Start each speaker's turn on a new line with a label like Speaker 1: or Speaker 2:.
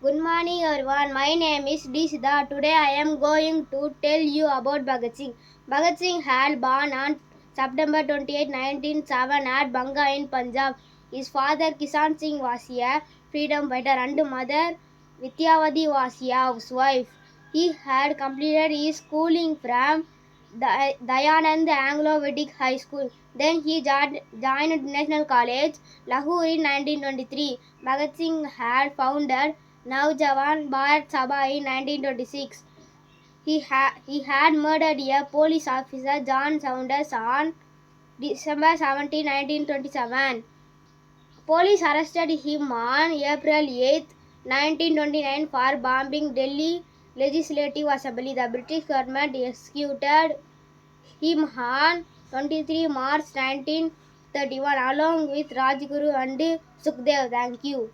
Speaker 1: Good morning everyone. My name is D. Siddha. Today I am going to tell you about Bhagat Singh. Bhagat Singh had born on September 28, 1907 at Banga in Punjab. His father Kisan Singh was a freedom fighter and mother Vidyavati was a housewife. He had completed his schooling from Dayanand Anglo-Vedic High School. Then he joined National College, Lahore in 1923. Bhagat Singh had founded Naujawan Bharat Sabha in 1926. He had murdered a police officer, John Saunders, on December 17, 1927. Police arrested him on April 8, 1929 for bombing Delhi Legislative Assembly. The British government executed him on 23 March 1931 along with Rajguru and Sukhdev. Thank you.